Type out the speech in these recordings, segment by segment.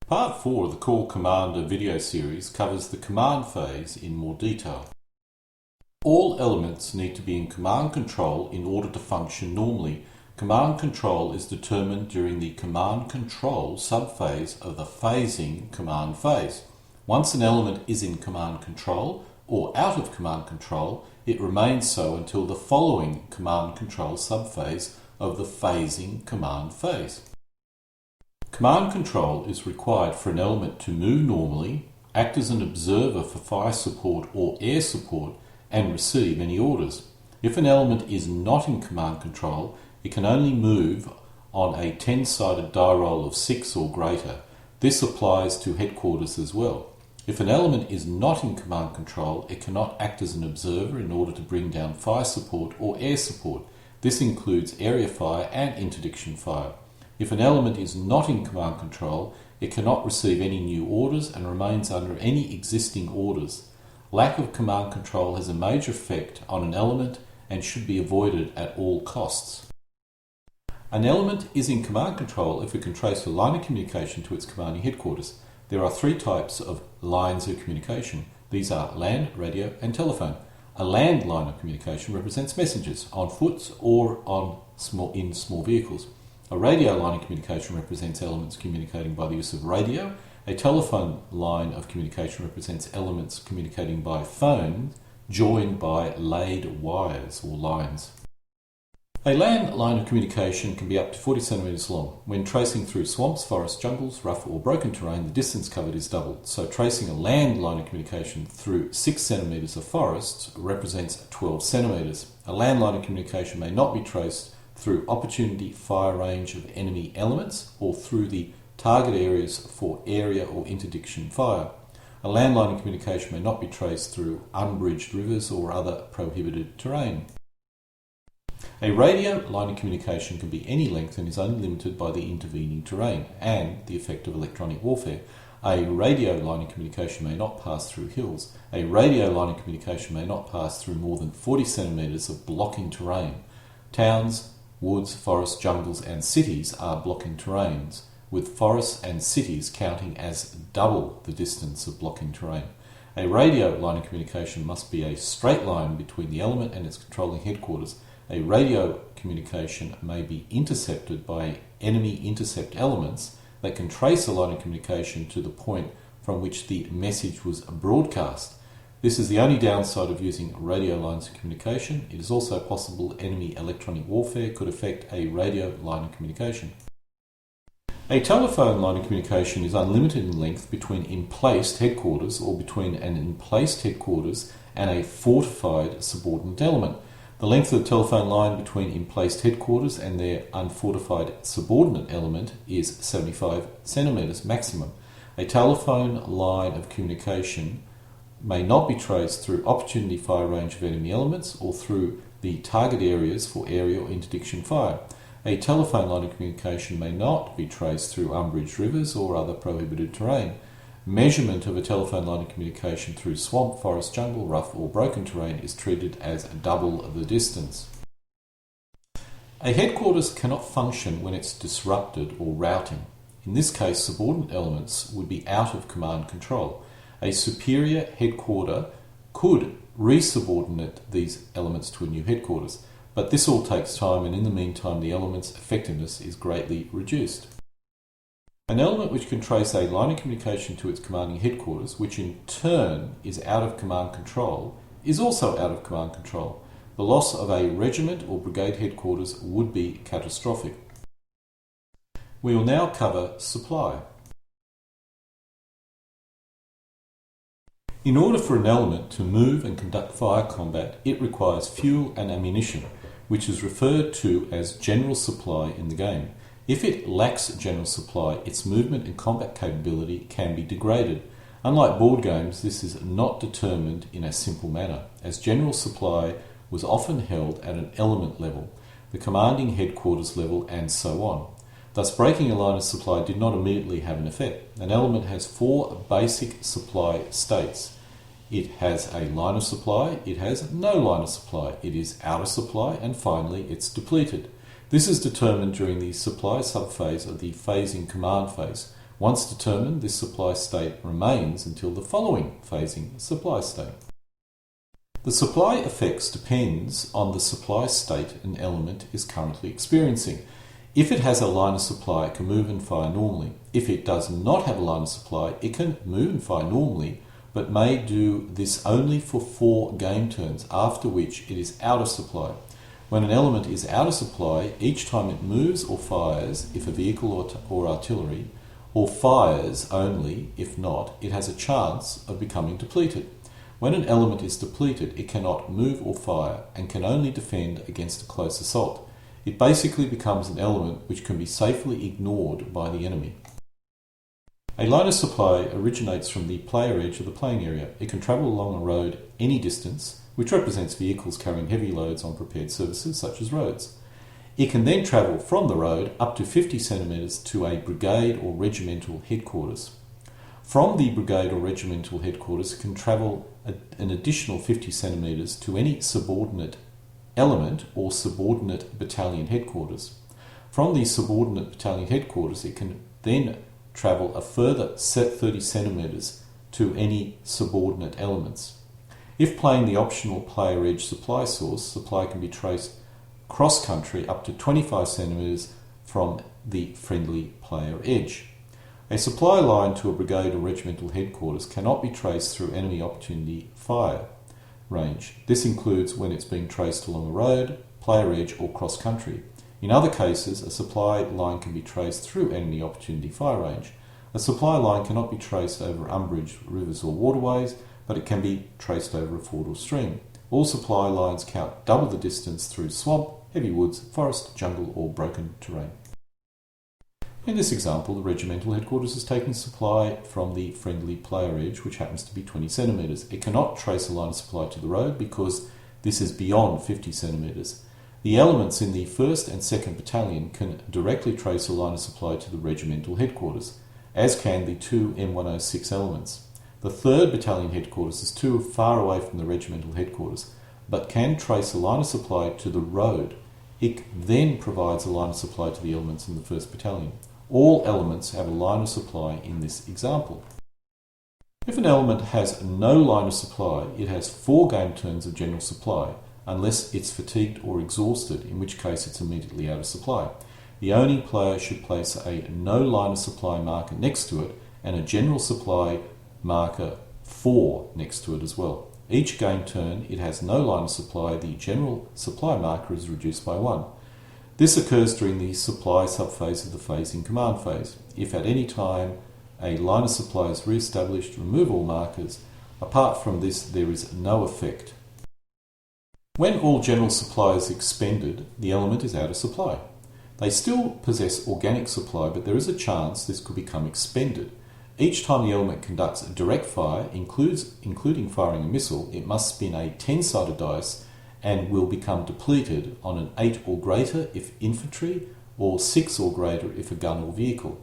Part 4 of the Core Commander video series covers the command phase in more detail. All elements need to be in command control in order to function normally. Command control is determined during the command control subphase of the phasing command phase. Once an element is in command control or out of command control, it remains so until the following command control subphase of the phasing command phase. Command control is required for an element to move normally, act as an observer for fire support or air support, and receive any orders. If an element is not in command control, it can only move on a 10-sided die roll of 6 or greater. This applies to headquarters as well. If an element is not in command control, it cannot act as an observer in order to bring down fire support or air support. This includes area fire and interdiction fire. If an element is not in command control, it cannot receive any new orders and remains under any existing orders. Lack of command control has a major effect on an element and should be avoided at all costs. An element is in command control if it can trace a line of communication to its commanding headquarters. There are 3 types of lines of communication. These are land, radio, and telephone. A land line of communication represents messages on foot or in small vehicles. A radio line of communication represents elements communicating by the use of radio. A telephone line of communication represents elements communicating by phone joined by laid wires or lines. A land line of communication can be up to 40 centimetres long. When tracing through swamps, forests, jungles, rough or broken terrain, the distance covered is doubled. So tracing a land line of communication through 6 centimetres of forests represents 12 centimetres. A land line of communication may not be traced through opportunity fire range of enemy elements or through the target areas for area or interdiction fire. A land line of communication may not be traced through unbridged rivers or other prohibited terrain. A radio line of communication can be any length and is only limited by the intervening terrain and the effect of electronic warfare. A radio line of communication may not pass through hills. A radio line of communication may not pass through more than 40 centimetres of blocking terrain. Towns, woods, forests, jungles and cities are blocking terrains, with forests and cities counting as double the distance of blocking terrain. A radio line of communication must be a straight line between the element and its controlling headquarters. A radio communication may be intercepted by enemy intercept elements that can trace a line of communication to the point from which the message was broadcast. This is the only downside of using radio lines of communication. It is also possible enemy electronic warfare could affect a radio line of communication. A telephone line of communication is unlimited in length between emplaced headquarters or between an emplaced headquarters and a fortified subordinate element. The length of the telephone line between emplaced headquarters and their unfortified subordinate element is 75 centimetres maximum. A telephone line of communication may not be traced through opportunity fire range of enemy elements or through the target areas for area or interdiction fire. A telephone line of communication may not be traced through unbridged rivers or other prohibited terrain. Measurement of a telephone line of communication through swamp, forest, jungle, rough or broken terrain is treated as double the distance. A headquarters cannot function when it's disrupted or routing. In this case, subordinate elements would be out of command control. A superior headquarter could resubordinate these elements to a new headquarters, but this all takes time and in the meantime the element's effectiveness is greatly reduced. An element which can trace a line of communication to its commanding headquarters, which in turn is out of command control, is also out of command control. The loss of a regiment or brigade headquarters would be catastrophic. We will now cover supply. In order for an element to move and conduct fire combat, it requires fuel and ammunition, which is referred to as general supply in the game. If it lacks general supply, its movement and combat capability can be degraded. Unlike board games, this is not determined in a simple manner, as general supply was often held at an element level, the commanding headquarters level, and so on. Thus, breaking a line of supply did not immediately have an effect. An element has 4 basic supply states. It has a line of supply, it has no line of supply, it is out of supply, and finally it's depleted. This is determined during the supply subphase of the phasing command phase, Once determined, this supply state remains until the following phasing supply state. The supply effects depends on the supply state an element is currently experiencing. If it has a line of supply, it can move and fire normally. If it does not have a line of supply, it can move and fire normally, but may do this only for 4 game turns, after which it is out of supply. When an element is out of supply, each time it moves or fires, if a vehicle or artillery, or fires only, if not, it has a chance of becoming depleted. When an element is depleted, it cannot move or fire, and can only defend against a close assault. It basically becomes an element which can be safely ignored by the enemy. A line of supply originates from the player edge of the playing area. It can travel along a road any distance, which represents vehicles carrying heavy loads on prepared surfaces such as roads. It can then travel from the road up to 50 centimetres to a brigade or regimental headquarters. From the brigade or regimental headquarters, it can travel an additional 50 centimetres to any subordinate element or subordinate battalion headquarters. From the subordinate battalion headquarters, it can then travel a further 30 centimetres to any subordinate elements. If playing the optional player edge supply source, supply can be traced cross-country up to 25 centimetres from the friendly player edge. A supply line to a brigade or regimental headquarters cannot be traced through enemy opportunity fire range. This includes when it's being traced along a road, player edge or cross-country. In other cases, a supply line can be traced through enemy opportunity fire range. A supply line cannot be traced over unbridged rivers or waterways, but it can be traced over a ford or stream. All supply lines count double the distance through swamp, heavy woods, forest, jungle or broken terrain. In this example, the regimental headquarters is taking supply from the friendly player edge, which happens to be 20 centimetres. It cannot trace a line of supply to the road because this is beyond 50 centimetres. The elements in the 1st and 2nd Battalion can directly trace a line of supply to the regimental headquarters, as can the 2 M106 elements. The 3rd Battalion headquarters is too far away from the regimental headquarters, but can trace a line of supply to the road. It then provides a line of supply to the elements in the 1st Battalion. All elements have a line of supply in this example. If an element has no line of supply, it has 4 game turns of general supply, unless it's fatigued or exhausted, in which case it's immediately out of supply. The owning player should place a no line of supply marker next to it and a general supply marker 4 next to it as well. Each game turn it has no line of supply, the general supply marker is reduced by 1. This occurs during the supply subphase of the phasing command phase. If at any time a line of supply is re-established, remove all markers. Apart from this, there is no effect. When all general supply is expended, the element is out of supply. They still possess organic supply, but there is a chance this could become expended. Each time the element conducts a direct fire, including firing a missile, it must spin a 10-sided dice and will become depleted on an 8 or greater if infantry, or 6 or greater if a gun or vehicle.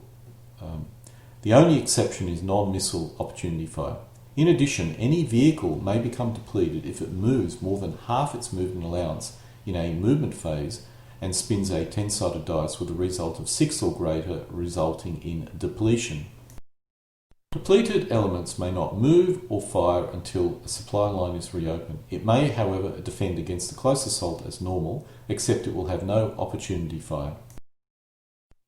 The only exception is non-missile opportunity fire. In addition, any vehicle may become depleted if it moves more than half its movement allowance in a movement phase and spins a 10-sided dice with a result of 6 or greater, resulting in depletion. Depleted elements may not move or fire until a supply line is reopened. It may, however, defend against a close assault as normal, except it will have no opportunity fire.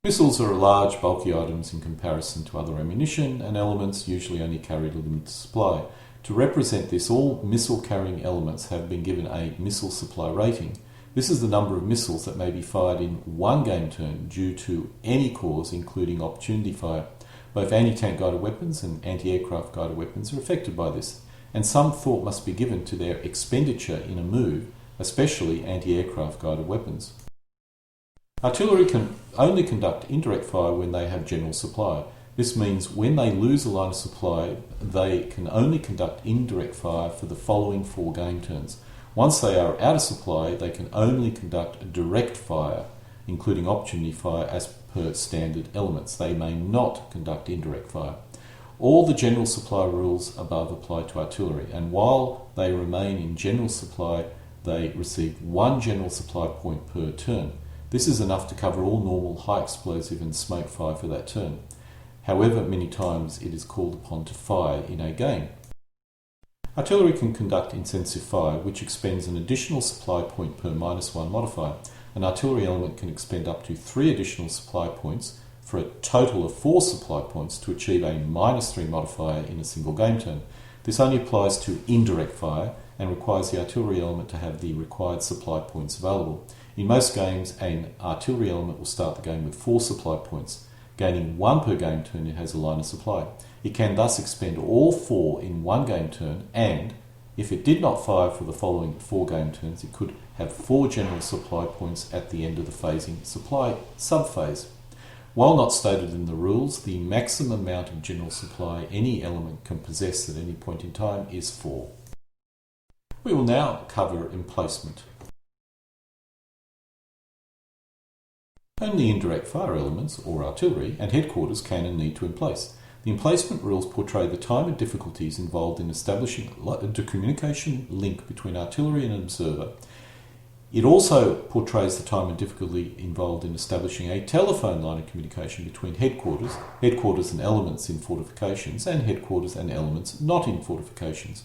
Missiles are large, bulky items in comparison to other ammunition, and elements usually only carry a limited supply. To represent this, all missile-carrying elements have been given a missile supply rating. This is the number of missiles that may be fired in one game turn due to any cause, including opportunity fire. Both anti-tank guided weapons and anti-aircraft guided weapons are affected by this, and some thought must be given to their expenditure in a move, especially anti-aircraft guided weapons. Artillery can only conduct indirect fire when they have general supply. This means when they lose a line of supply, they can only conduct indirect fire for the following 4 game turns. Once they are out of supply, they can only conduct direct fire, including opportunity fire as per standard elements. They may not conduct indirect fire. All the general supply rules above apply to artillery, and while they remain in general supply, they receive 1 general supply point per turn. This is enough to cover all normal high explosive and smoke fire for that turn. however many times it is called upon to fire in a game. Artillery can conduct intensive fire, which expends an additional supply point per -1 modifier. An artillery element can expend up to 3 additional supply points for a total of 4 supply points to achieve a -3 modifier in a single game turn. This only applies to indirect fire and requires the artillery element to have the required supply points available. In most games, an artillery element will start the game with 4 supply points. Gaining 1 per game turn, it has a line of supply. It can thus expend all 4 in one game turn, and if it did not fire for the following 4 game turns, it could have 4 general supply points at the end of the phasing supply subphase. While not stated in the rules, the maximum amount of general supply any element can possess at any point in time is 4. We will now cover emplacement. Only indirect fire elements, or artillery, and headquarters can and need to emplace. The emplacement rules portray the time and difficulties involved in establishing a communication link between artillery and an observer. It also portrays the time and difficulty involved in establishing a telephone line of communication between headquarters and elements in fortifications, and headquarters and elements not in fortifications.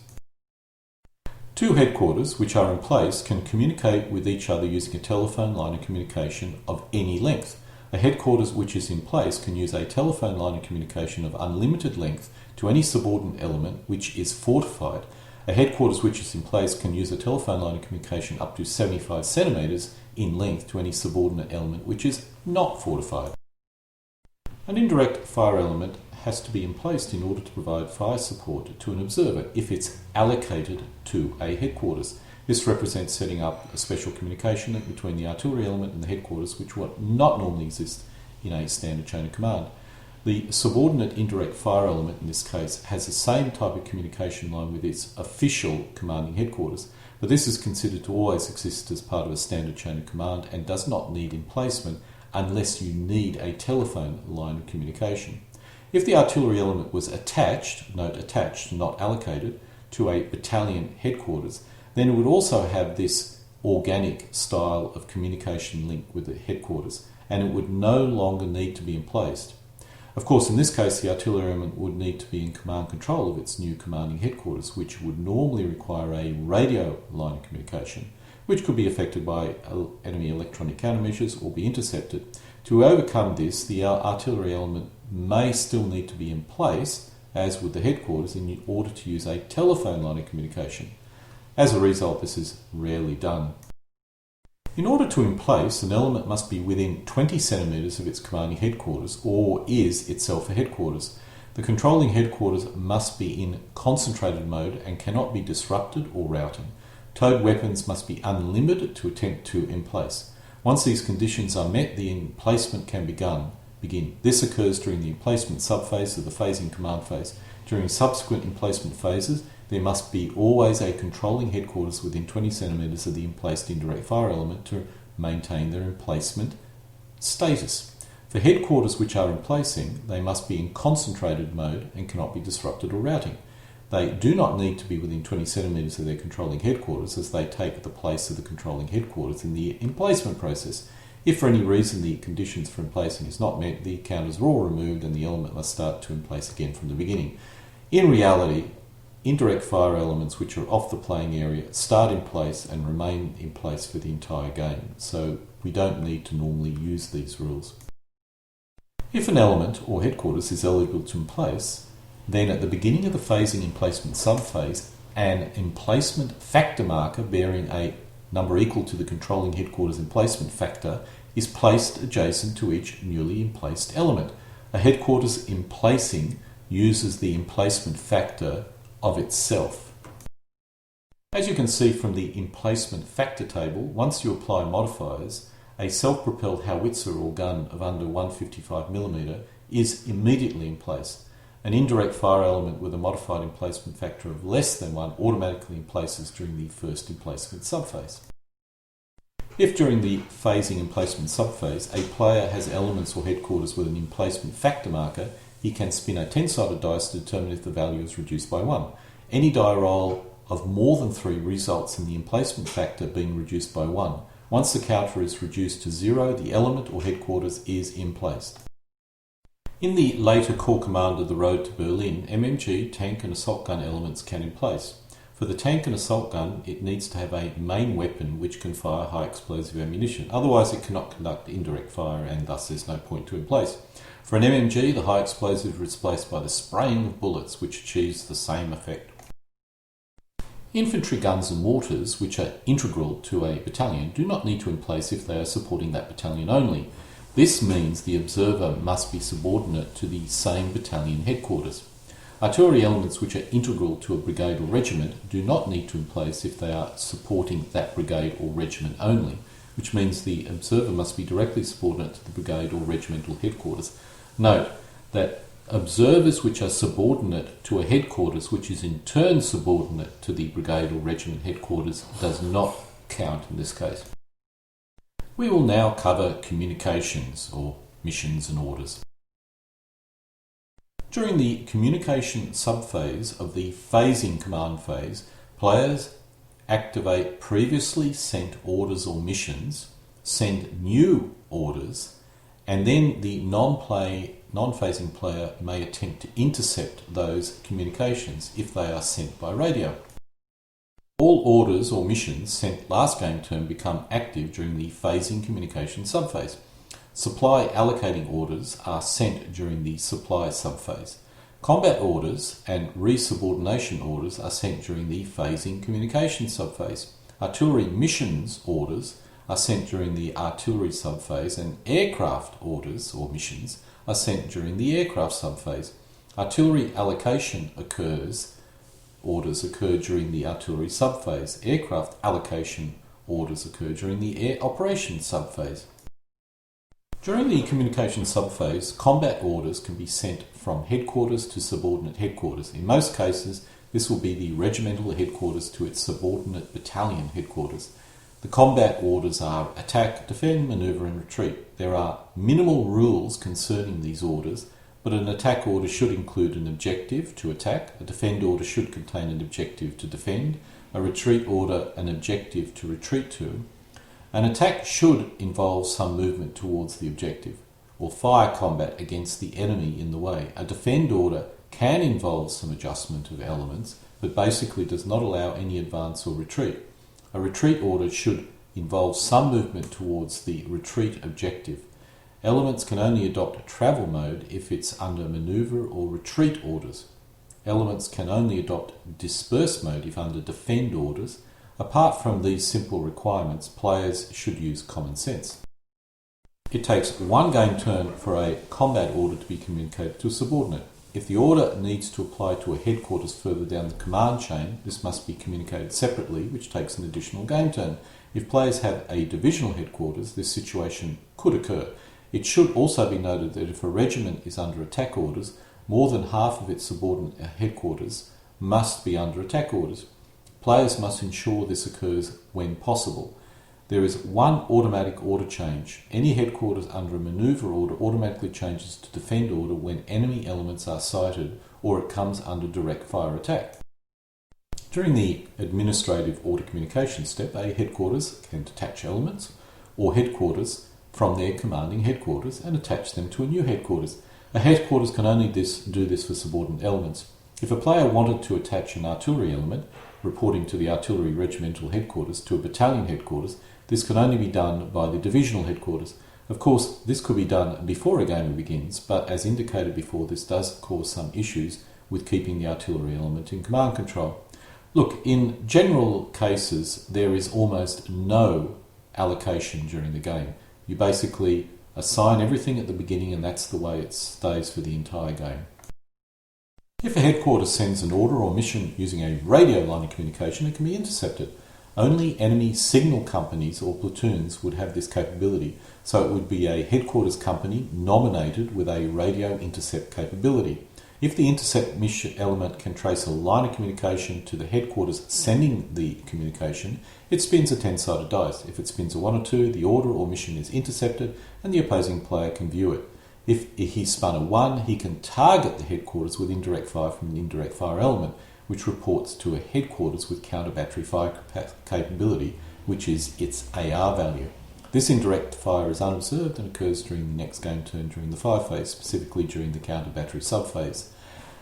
2 headquarters which are in place can communicate with each other using a telephone line of communication of any length. A headquarters which is in place can use a telephone line of communication of unlimited length to any subordinate element which is fortified. A headquarters which is in place can use a telephone line of communication up to 75 centimetres in length to any subordinate element which is not fortified. An indirect fire element has to be emplaced in order to provide fire support to an observer if it's allocated to a headquarters. This represents setting up a special communication link between the artillery element and the headquarters, which would not normally exist in a standard chain of command. The subordinate indirect fire element in this case has the same type of communication line with its official commanding headquarters, but this is considered to always exist as part of a standard chain of command and does not need emplacement unless you need a telephone line of communication. If the artillery element was attached, note attached, not allocated, to a battalion headquarters, then it would also have this organic style of communication link with the headquarters, and it would no longer need to be emplaced. Of course, in this case, the artillery element would need to be in command control of its new commanding headquarters, which would normally require a radio line of communication, which could be affected by enemy electronic countermeasures or be intercepted. To overcome this, the artillery element may still need to be in place, as with the headquarters, in order to use a telephone line of communication. As a result, this is rarely done. In order to emplace, an element must be within 20 centimetres of its commanding headquarters, or is itself a headquarters. The controlling headquarters must be in concentrated mode and cannot be disrupted or routed. Towed weapons must be unlimited to attempt to emplace. Once these conditions are met, the emplacement can begin. This occurs during the emplacement subphase of the phasing command phase. During subsequent emplacement phases, there must be always a controlling headquarters within 20 centimetres of the emplaced indirect fire element to maintain their emplacement status. For headquarters which are emplacing, they must be in concentrated mode and cannot be disrupted or routing. They do not need to be within 20 centimetres of their controlling headquarters, as they take the place of the controlling headquarters in the emplacement process. If for any reason the conditions for emplacing is not met, the counters are all removed and the element must start to emplace again from the beginning. In reality, indirect fire elements which are off the playing area start in place and remain in place for the entire game, so we don't need to normally use these rules. If an element or headquarters is eligible to emplace, then at the beginning of the phasing emplacement subphase, an emplacement factor marker bearing a number equal to the controlling headquarters emplacement factor is placed adjacent to each newly emplaced element. A headquarters emplacing uses the emplacement factor of itself. As you can see from the emplacement factor table, once you apply modifiers, a self-propelled howitzer or gun of under 155mm is immediately in place. An indirect fire element with a modified emplacement factor of less than 1 automatically emplaces during the first emplacement subphase. If during the phasing emplacement subphase a player has elements or headquarters with an emplacement factor marker, he can spin a 10-sided dice to determine if the value is reduced by 1. Any die roll of more than 3 results in the emplacement factor being reduced by 1. Once the counter is reduced to 0, the element or headquarters is emplaced. In the later Corps Commander The Road to Berlin, MMG, tank and assault gun elements can in place. For the tank and assault gun, it needs to have a main weapon which can fire high explosive ammunition. Otherwise it cannot conduct indirect fire and thus there's no point to in place. For an MMG, the high explosive is replaced by the spraying of bullets, which achieves the same effect. Infantry guns and mortars, which are integral to a battalion, do not need to in place if they are supporting that battalion only. This means the observer must be subordinate to the same battalion headquarters. Artillery elements which are integral to a brigade or regiment do not need to in place if they are supporting that brigade or regiment only, which means the observer must be directly subordinate to the brigade or regimental headquarters. Note that observers which are subordinate to a headquarters which is in turn subordinate to the brigade or regiment headquarters does not count in this case. We will now cover communications or missions and orders. During the communication subphase of the phasing command phase, players activate previously sent orders or missions, send new orders, and then the non-phasing player may attempt to intercept those communications if they are sent by radio. All orders or missions sent last game turn become active during the phasing communication subphase. Supply allocating orders are sent during the supply subphase. Combat orders and resubordination orders are sent during the phasing communication subphase. Artillery missions orders are sent during the artillery subphase, and aircraft orders or missions are sent during the aircraft subphase. Artillery allocation orders occur during the artillery subphase. Aircraft allocation orders occur during the air operations subphase. During the communication subphase, combat orders can be sent from headquarters to subordinate headquarters. In most cases, this will be the regimental headquarters to its subordinate battalion headquarters. The combat orders are attack, defend, manoeuvre and retreat. There are minimal rules concerning these orders, but an attack order should include an objective to attack, a defend order should contain an objective to defend, a retreat order an objective to retreat to. An attack should involve some movement towards the objective, or fire combat against the enemy in the way. A defend order can involve some adjustment of elements, but basically does not allow any advance or retreat. A retreat order should involve some movement towards the retreat objective. Elements can only adopt travel mode if it's under manoeuvre or retreat orders. Elements can only adopt disperse mode if under defend orders. Apart from these simple requirements, players should use common sense. It takes one game turn for a combat order to be communicated to a subordinate. If the order needs to apply to a headquarters further down the command chain, this must be communicated separately, which takes an additional game turn. If players have a divisional headquarters, this situation could occur. It should also be noted that if a regiment is under attack orders, more than half of its subordinate headquarters must be under attack orders. Players must ensure this occurs when possible. There is one automatic order change. Any headquarters under a manoeuvre order automatically changes to defend order when enemy elements are sighted or it comes under direct fire attack. During the administrative order communication step, a headquarters can detach elements or headquarters from their commanding headquarters and attach them to a new headquarters. A headquarters can only do this for subordinate elements. If a player wanted to attach an artillery element, reporting to the artillery regimental headquarters, to a battalion headquarters, this can only be done by the divisional headquarters. Of course, this could be done before a game begins, but as indicated before, this does cause some issues with keeping the artillery element in command control. Look, in general cases, there is almost no allocation during the game. You basically assign everything at the beginning and that's the way it stays for the entire game. If a headquarters sends an order or mission using a radio line of communication, it can be intercepted. Only enemy signal companies or platoons would have this capability, so it would be a headquarters company nominated with a radio intercept capability. If the intercept mission element can trace a line of communication to the headquarters sending the communication, it spins a 10-sided dice. If it spins a 1 or 2, the order or mission is intercepted and the opposing player can view it. If he spun a 1, he can target the headquarters with indirect fire from an indirect fire element, which reports to a headquarters with counter battery fire capability, which is its AR value. This indirect fire is unobserved and occurs during the next game turn during the fire phase, specifically during the counter-battery subphase.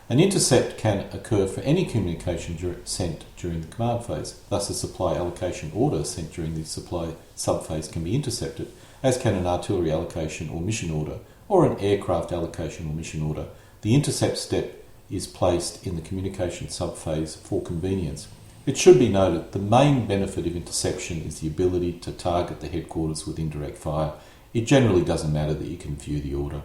An intercept can occur for any communication sent during the command phase. Thus, a supply allocation order sent during the supply subphase can be intercepted, as can an artillery allocation or mission order, or an aircraft allocation or mission order. The intercept step is placed in the communication subphase for convenience. It should be noted the main benefit of interception is the ability to target the headquarters with indirect fire. It generally doesn't matter that you can view the order.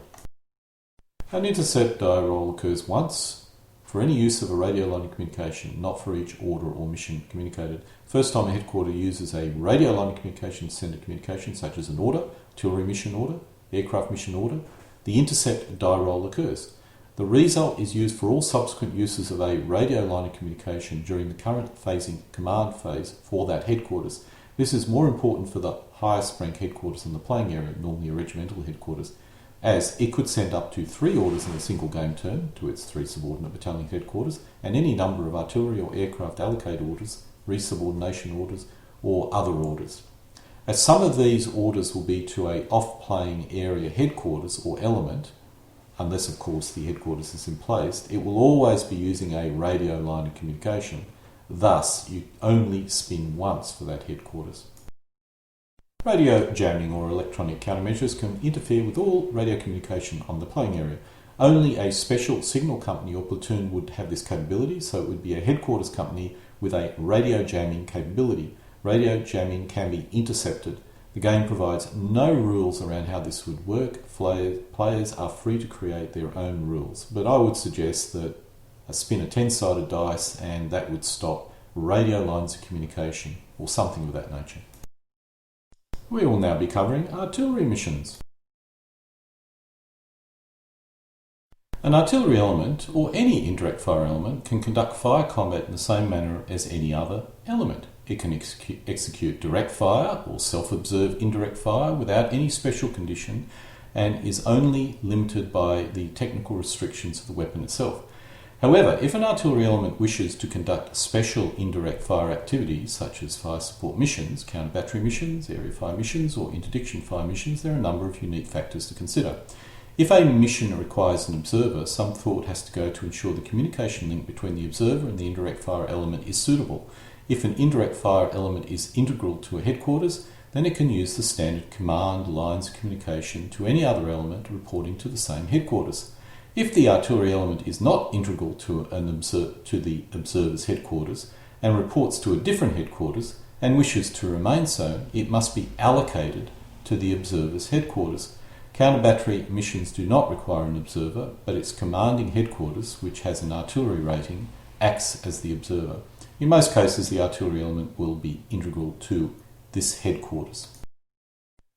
An intercept die roll occurs once for any use of a radio line of communication, not for each order or mission communicated. First time a headquarter uses a radio line of communication to send a communication, such as an order, artillery mission order, aircraft mission order, the intercept die roll occurs. The result is used for all subsequent uses of a radio line of communication during the current phasing command phase for that headquarters. This is more important for the highest rank headquarters in the playing area, normally a regimental headquarters, as it could send up to 3 orders in a single game turn to its 3 subordinate battalion headquarters, and any number of artillery or aircraft allocate orders, resubordination orders, or other orders. As some of these orders will be to a off-playing area headquarters or element, unless of course the headquarters is in place, it will always be using a radio line of communication. Thus, you only spin once for that headquarters. Radio jamming or electronic countermeasures can interfere with all radio communication on the playing area. Only a special signal company or platoon would have this capability, so it would be a headquarters company with a radio jamming capability. Radio jamming can be intercepted. The game provides no rules around how this would work. Players are free to create their own rules, but I would suggest that spin a 10-sided dice and that would stop radio lines of communication or something of that nature. We will now be covering artillery missions. An artillery element, or any indirect fire element, can conduct fire combat in the same manner as any other element. It can execute direct fire or self-observe indirect fire without any special condition and is only limited by the technical restrictions of the weapon itself. However, if an artillery element wishes to conduct special indirect fire activities such as fire support missions, counter-battery missions, area fire missions or interdiction fire missions, there are a number of unique factors to consider. If a mission requires an observer, some thought has to go to ensure the communication link between the observer and the indirect fire element is suitable. If an indirect fire element is integral to a headquarters, then it can use the standard command lines of communication to any other element reporting to the same headquarters. If the artillery element is not integral to the observer's headquarters and reports to a different headquarters and wishes to remain so, it must be allocated to the observer's headquarters. Counter-battery missions do not require an observer, but its commanding headquarters, which has an artillery rating, acts as the observer. In most cases, the artillery element will be integral to this headquarters.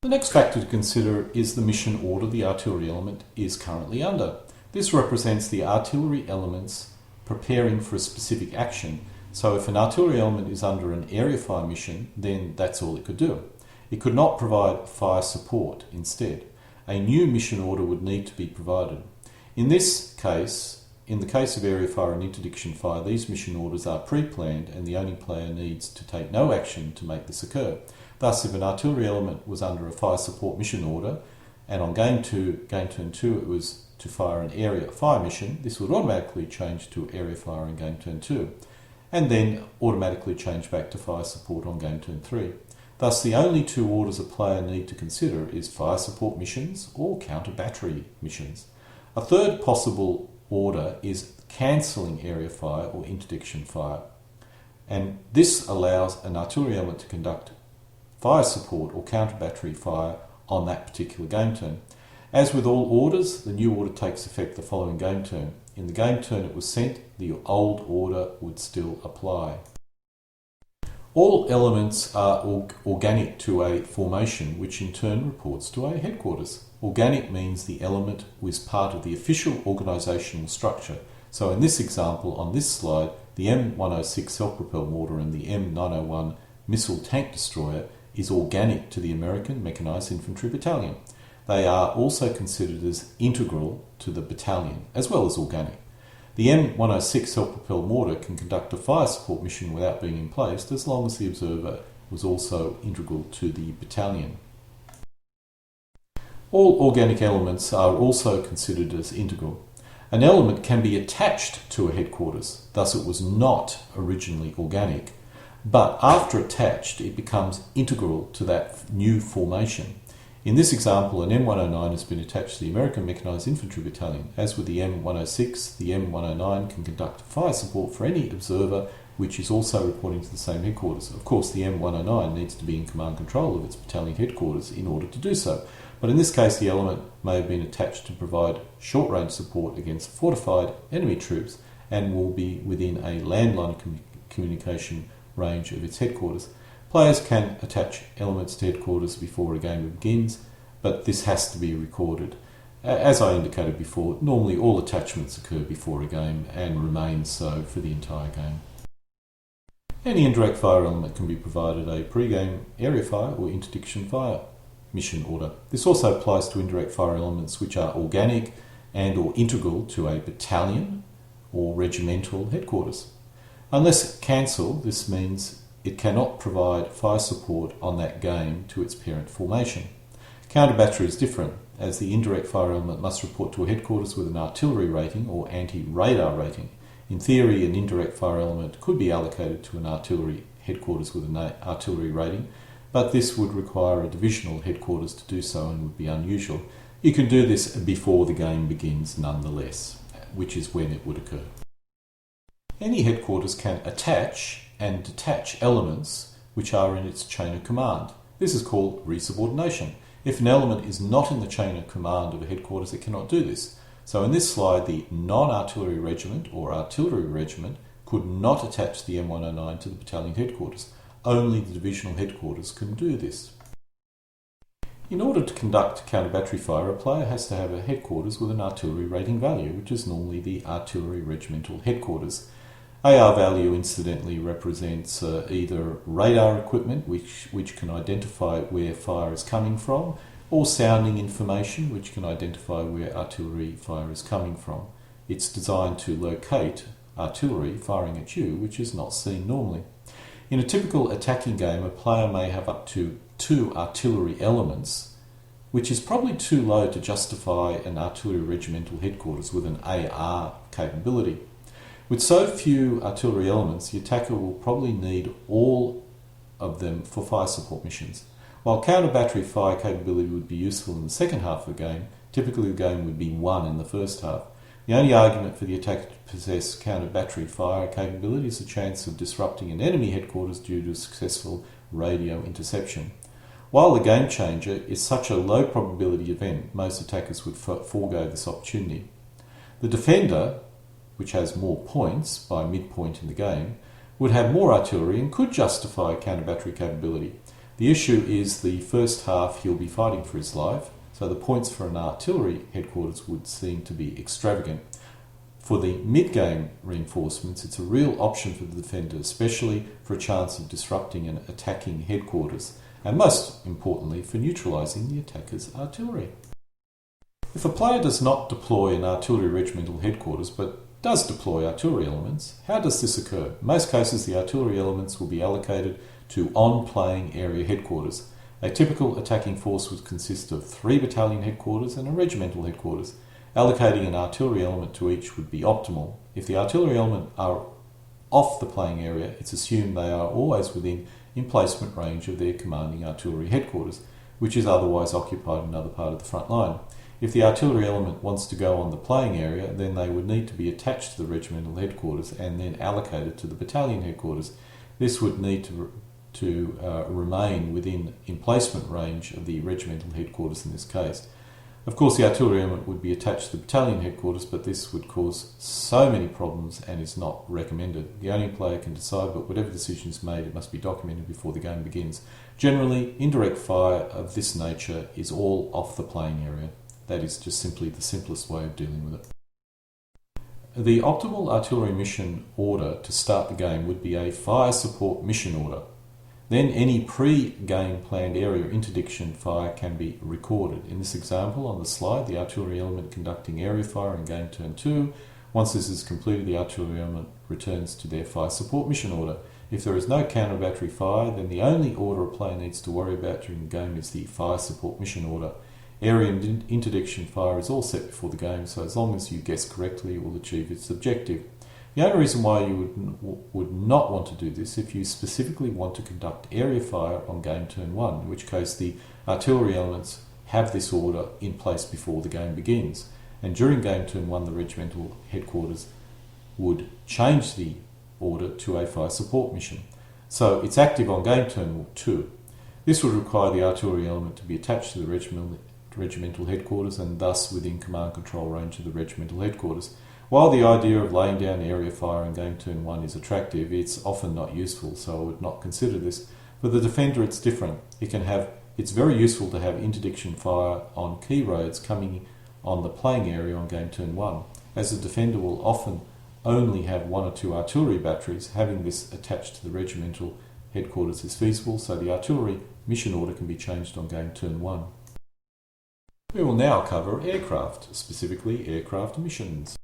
The next factor to consider is the mission order the artillery element is currently under. This represents the artillery elements preparing for a specific action. So if an artillery element is under an area fire mission, then that's all it could do. It could not provide fire support instead. A new mission order would need to be provided. In the case of area fire and interdiction fire, these mission orders are pre-planned and the owning player needs to take no action to make this occur. Thus, if an artillery element was under a fire support mission order and on game turn 2 it was to fire an area fire mission, this would automatically change to area fire in game turn 2 and then automatically change back to fire support on game turn 3. Thus, the only 2 orders a player need to consider is fire support missions or counter-battery missions. A third possible order is cancelling area fire or interdiction fire, and this allows an artillery element to conduct fire support or counter-battery fire on that particular game turn. As with all orders, the new order takes effect the following game turn. In the game turn it was sent, the old order would still apply. All elements are organic to a formation, which in turn reports to a headquarters. Organic means the element was part of the official organisational structure. So in this example, on this slide, the M106 self-propelled mortar and the M901 missile tank destroyer is organic to the American Mechanised Infantry Battalion. They are also considered as integral to the battalion, as well as organic. The M106 self-propelled mortar can conduct a fire support mission without being emplaced, as long as the observer was also integral to the battalion. All organic elements are also considered as integral. An element can be attached to a headquarters, thus it was not originally organic, but after attached it becomes integral to that new formation. In this example, an M109 has been attached to the American Mechanized Infantry Battalion. As with the M106, the M109 can conduct fire support for any observer which is also reporting to the same headquarters. Of course, the M109 needs to be in command control of its battalion headquarters in order to do so. But in this case, the element may have been attached to provide short-range support against fortified enemy troops and will be within a landline communication range of its headquarters. Players can attach elements to headquarters before a game begins, but this has to be recorded. As I indicated before, normally all attachments occur before a game and remain so for the entire game. Any indirect fire element can be provided a pre-game area fire or interdiction fire mission order. This also applies to indirect fire elements which are organic and or integral to a battalion or regimental headquarters. Unless cancelled, this means it cannot provide fire support on that game to its parent formation. Counter battery is different, as the indirect fire element must report to a headquarters with an artillery rating or anti-radar rating. In theory, an indirect fire element could be allocated to an artillery headquarters with an artillery rating, but this would require a divisional headquarters to do so and would be unusual. You can do this before the game begins nonetheless, which is when it would occur. Any headquarters can attach and detach elements which are in its chain of command. This is called resubordination. If an element is not in the chain of command of a headquarters, it cannot do this. So in this slide, the non-artillery regiment or artillery regiment could not attach the M109 to the battalion headquarters. Only the divisional headquarters can do this. In order to conduct counter-battery fire, a player has to have a headquarters with an artillery rating value, which is normally the artillery regimental headquarters. AR value incidentally represents either radar equipment, which can identify where fire is coming from, or sounding information, which can identify where artillery fire is coming from. It's designed to locate artillery firing at you, which is not seen normally. In a typical attacking game, a player may have up to 2 artillery elements, which is probably too low to justify an artillery regimental headquarters with an AR capability. With so few artillery elements, the attacker will probably need all of them for fire support missions. While counter-battery fire capability would be useful in the second half of the game, typically the game would be won in the first half. The only argument for the attacker to possess counter-battery fire capability is the chance of disrupting an enemy headquarters due to successful radio interception. While the game changer is such a low probability event, most attackers would forego this opportunity. The defender, which has more points by midpoint in the game, would have more artillery and could justify counter-battery capability. The issue is the first half he'll be fighting for his life, so the points for an artillery headquarters would seem to be extravagant. For the mid-game reinforcements, it's a real option for the defender, especially for a chance of disrupting an attacking headquarters, and most importantly for neutralising the attacker's artillery. If a player does not deploy an artillery regimental headquarters but does deploy artillery elements, how does this occur? In most cases, the artillery elements will be allocated to on-playing area headquarters. A typical attacking force would consist of 3 battalion headquarters and a regimental headquarters. Allocating an artillery element to each would be optimal. If the artillery element are off the playing area, it's assumed they are always within emplacement range of their commanding artillery headquarters, which is otherwise occupied in another part of the front line. If the artillery element wants to go on the playing area, then they would need to be attached to the regimental headquarters and then allocated to the battalion headquarters. This would need to remain within emplacement range of the regimental headquarters in this case. Of course, the artillery element would be attached to the battalion headquarters, but this would cause so many problems and is not recommended. The only player can decide, but whatever decision is made, it must be documented before the game begins. Generally, indirect fire of this nature is all off the playing area. That is just simply the simplest way of dealing with it. The optimal artillery mission order to start the game would be a fire support mission order. Then any pre-game planned area interdiction fire can be recorded. In this example on the slide, the artillery element conducting area fire in game turn 2. Once this is completed, the artillery element returns to their fire support mission order. If there is no counter-battery fire, then the only order a player needs to worry about during the game is the fire support mission order. Area and interdiction fire is all set before the game, so as long as you guess correctly, it will achieve its objective. The only reason why you would not want to do this if you specifically want to conduct area fire on game turn 1, in which case the artillery elements have this order in place before the game begins. And during game turn 1, the regimental headquarters would change the order to a fire support mission. So it's active on game turn 2. This would require the artillery element to be attached to the regimental headquarters and thus within command control range of the regimental headquarters. While the idea of laying down area fire in game turn 1 is attractive, it's often not useful, so I would not consider this. For the defender, it's different. It's very useful to have interdiction fire on key roads coming on the playing area on game turn 1, as the defender will often only have 1 or 2 artillery batteries. Having this attached to the regimental headquarters is feasible, so the artillery mission order can be changed on game turn 1. We will now cover aircraft, specifically aircraft missions.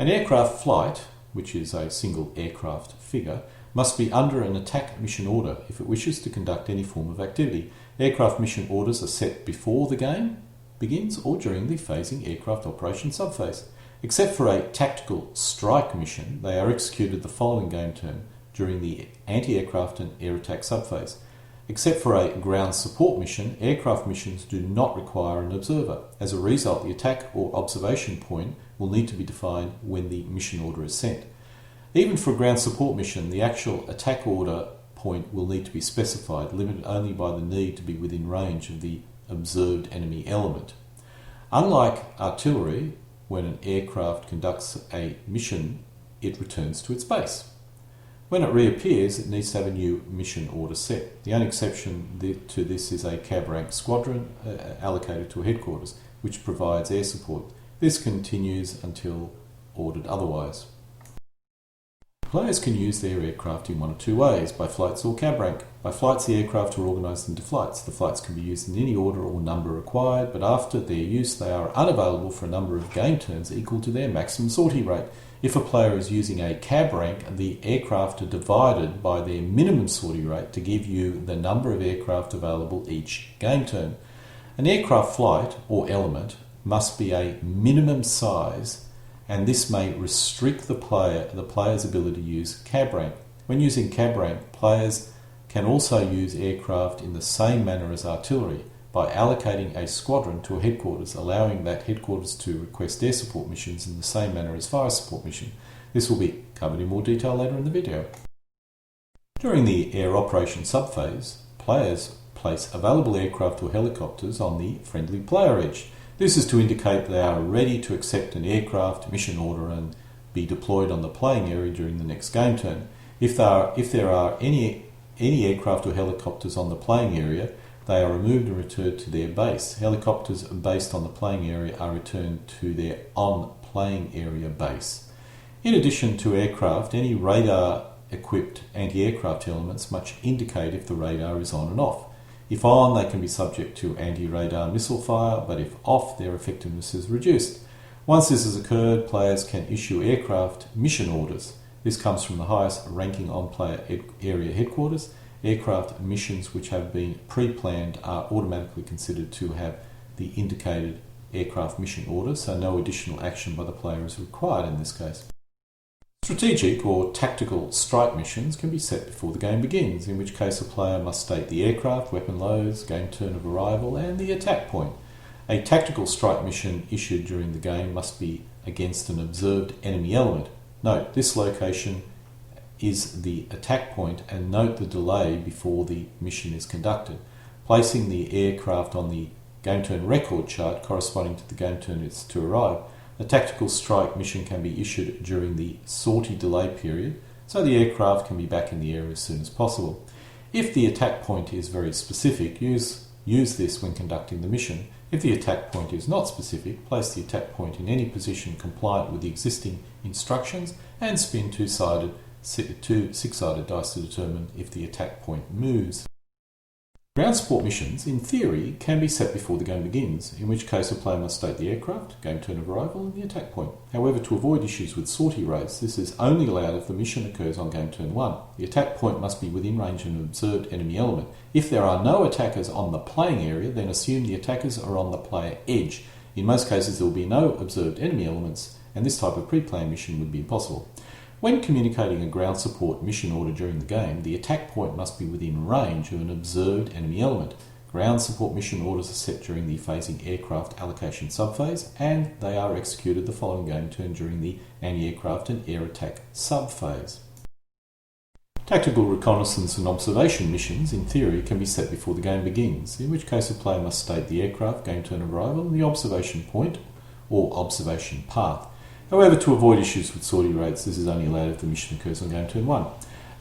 An aircraft flight, which is a single aircraft figure, must be under an attack mission order if it wishes to conduct any form of activity. Aircraft mission orders are set before the game begins or during the phasing aircraft operation subphase. Except for a tactical strike mission, they are executed the following game turn during the anti-aircraft and air attack subphase. Except for a ground support mission, aircraft missions do not require an observer. As a result, the attack or observation point will need to be defined when the mission order is sent. Even for a ground support mission, the actual attack order point will need to be specified, limited only by the need to be within range of the observed enemy element. Unlike artillery, when an aircraft conducts a mission, it returns to its base. When it reappears, it needs to have a new mission order set. The only exception to this is a cab rank squadron allocated to a headquarters, which provides air support. This continues until ordered otherwise. Players can use their aircraft in one of two ways, by flights or cab rank. By flights, the aircraft are organised into flights. The flights can be used in any order or number required, but after their use they are unavailable for a number of game turns equal to their maximum sortie rate. If a player is using a cab rank, the aircraft are divided by their minimum sortie rate to give you the number of aircraft available each game turn. An aircraft flight, or element, must be a minimum size, and this may restrict the player's ability to use cab rank. When using cab rank, players can also use aircraft in the same manner as artillery by allocating a squadron to a headquarters, allowing that headquarters to request air support missions in the same manner as fire support mission. This will be covered in more detail later in the video. During the air operation subphase, players place available aircraft or helicopters on the friendly player edge. This is to indicate they are ready to accept an aircraft mission order and be deployed on the playing area during the next game turn. If there are any aircraft or helicopters on the playing area, they are removed and returned to their base. Helicopters based on the playing area are returned to their on-playing area base. In addition to aircraft, any radar-equipped anti-aircraft elements must indicate if the radar is on and off. If on, they can be subject to anti-radar missile fire, but if off, their effectiveness is reduced. Once this has occurred, players can issue aircraft mission orders. This comes from the highest ranking on-player area headquarters. Aircraft missions which have been pre-planned are automatically considered to have the indicated aircraft mission order, so no additional action by the player is required in this case. Strategic or tactical strike missions can be set before the game begins, in which case a player must state the aircraft, weapon loads, game turn of arrival, and the attack point. A tactical strike mission issued during the game must be against an observed enemy element. Note, this location is the attack point, and note the delay before the mission is conducted. Placing the aircraft on the game turn record chart corresponding to the game turn it's to arrive. A tactical strike mission can be issued during the sortie delay period, so the aircraft can be back in the air as soon as possible. If the attack point is very specific, use this when conducting the mission. If the attack point is not specific, place the attack point in any position compliant with the existing instructions and spin two six-sided dice to determine if the attack point moves. Ground support missions, in theory, can be set before the game begins, in which case a player must state the aircraft, game turn of arrival, and the attack point. However, to avoid issues with sortie rates, this is only allowed if the mission occurs on game turn 1. The attack point must be within range of an observed enemy element. If there are no attackers on the playing area, then assume the attackers are on the player edge. In most cases, there will be no observed enemy elements, and this type of pre-planned mission would be impossible. When communicating a ground support mission order during the game, the attack point must be within range of an observed enemy element. Ground support mission orders are set during the phasing aircraft allocation subphase, and they are executed the following game turn during the anti-aircraft and air attack subphase. Tactical reconnaissance and observation missions, in theory, can be set before the game begins, in which case a player must state the aircraft, game turn of arrival, and the observation point or observation path. However, to avoid issues with sortie rates, this is only allowed if the mission occurs on game turn 1.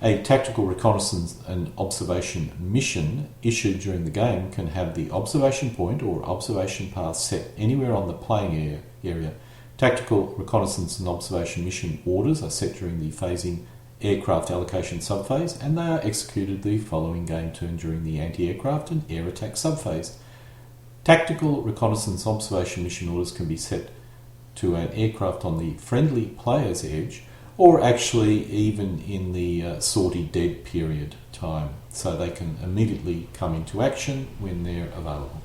A tactical reconnaissance and observation mission issued during the game can have the observation point or observation path set anywhere on the playing area. Tactical reconnaissance and observation mission orders are set during the phasing aircraft allocation subphase, and they are executed the following game turn during the anti-aircraft and air attack subphase. Tactical reconnaissance observation mission orders can be set to an aircraft on the friendly player's edge, or actually even in the sortie dead period time, so they can immediately come into action when they're available.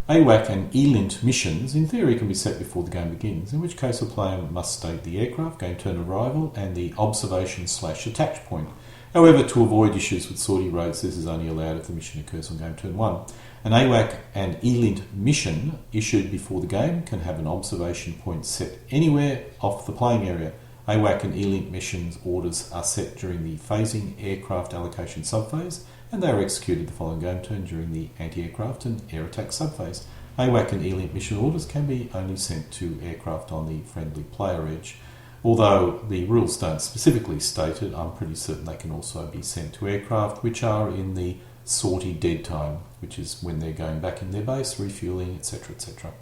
AWAC and ELINT missions, in theory, can be set before the game begins, in which case a player must state the aircraft, game turn arrival, and the observation/attack point. However, to avoid issues with sortie rates, this is only allowed if the mission occurs on game turn 1. An AWAC and ELINT mission issued before the game can have an observation point set anywhere off the playing area. AWAC and ELINT missions orders are set during the phasing aircraft allocation subphase, and they are executed the following game turn during the anti-aircraft and air attack subphase. AWAC and ELINT mission orders can be only sent to aircraft on the friendly player edge. Although the rules don't specifically state it, I'm pretty certain they can also be sent to aircraft which are in the sortie dead time, which is when they're going back in their base, refueling, etc. etc.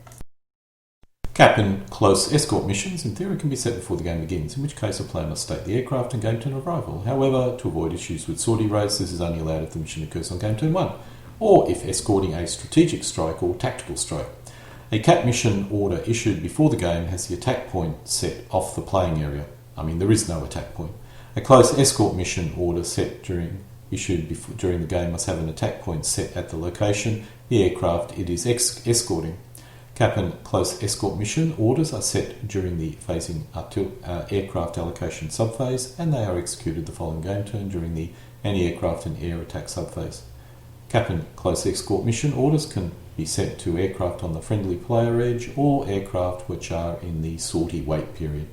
Cap and close escort missions, in theory, can be set before the game begins, in which case a player must state the aircraft and game turn of arrival. However, to avoid issues with sortie rates, this is only allowed if the mission occurs on game turn 1, or if escorting a strategic strike or tactical strike. A CAP mission order issued before the game has the attack point set off the playing area. There is no attack point. A close escort mission order issued during the game must have an attack point set at the location, the aircraft it is escorting. Cap and close escort mission orders are set during the phasing aircraft allocation subphase, and they are executed the following game turn during the anti-aircraft and air attack subphase. Cap and close escort mission orders can be sent to aircraft on the friendly player edge or aircraft which are in the sortie wait period.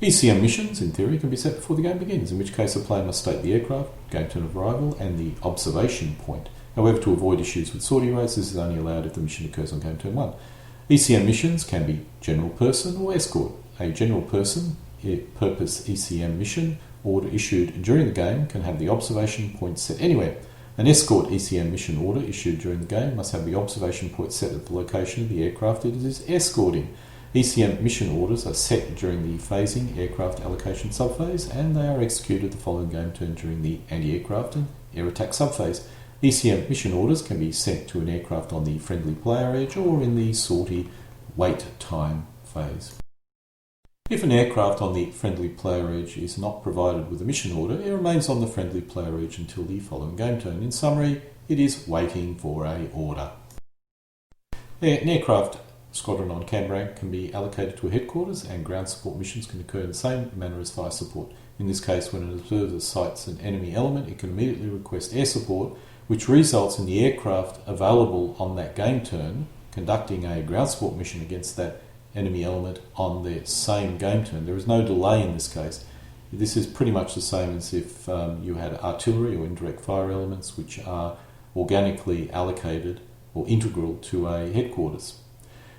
ECM missions, in theory, can be set before the game begins, in which case a player must state the aircraft, game turn of arrival, and the observation point. However, to avoid issues with sortie rates, this is only allowed if the mission occurs on game turn 1. ECM missions can be general person or escort. A general purpose ECM mission order issued during the game can have the observation point set anywhere. An escort ECM mission order issued during the game must have the observation point set at the location of the aircraft it is escorting. ECM mission orders are set during the phasing aircraft allocation subphase, and they are executed the following game turn during the anti-aircraft and air attack subphase. ECM mission orders can be sent to an aircraft on the friendly player edge or in the sortie wait time phase. If an aircraft on the friendly player edge is not provided with a mission order, it remains on the friendly player edge until the following game turn. In summary, it is waiting for an order. An aircraft squadron on Canberra can be allocated to a headquarters, and ground support missions can occur in the same manner as fire support. In this case, when an observer sights an enemy element, it can immediately request air support, which results in the aircraft available on that game turn conducting a ground support mission against that enemy element on the same game turn. There is no delay in this case. This is pretty much the same as if you had artillery or indirect fire elements which are organically allocated or integral to a headquarters.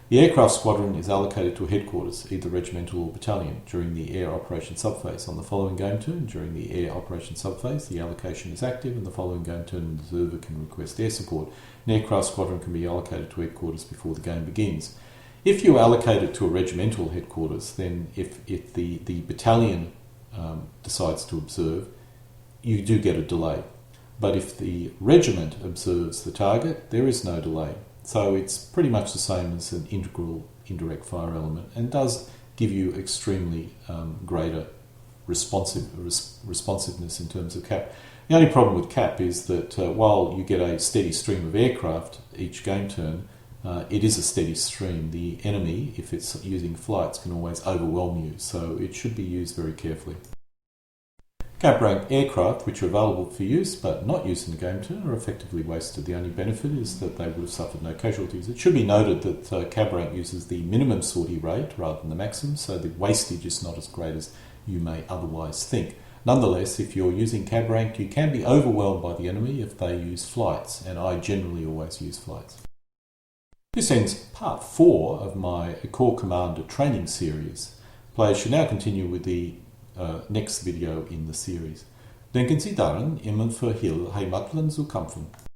The aircraft squadron is allocated to a headquarters, either regimental or battalion, during the air operation subphase. On the following game turn, during the air operation subphase, the allocation is active, and the following game turn, the observer can request air support. An aircraft squadron can be allocated to headquarters before the game begins. If you allocate it to a regimental headquarters, then if the battalion decides to observe, you do get a delay. but if the regiment observes the target, there is no delay. So it's pretty much the same as an integral indirect fire element, and does give you extremely greater responsiveness in terms of cap. The only problem with cap is that while you get a steady stream of aircraft each game turn, it is a steady stream. The enemy, if it's using flights, can always overwhelm you, so it should be used very carefully. Cap-ranked aircraft, which are available for use but not used in the game turn, are effectively wasted. The only benefit is that they would have suffered no casualties. It should be noted that cab rank uses the minimum sortie rate rather than the maximum, so the wastage is not as great as you may otherwise think. Nonetheless, if you're using cab rank, you can be overwhelmed by the enemy if they use flights, and I generally always use flights. This ends part 4 of my Corps Commander training series. Players should now continue with the next video in the series. Denken Sie daran, immer für Heil Heimatland zu kämpfen.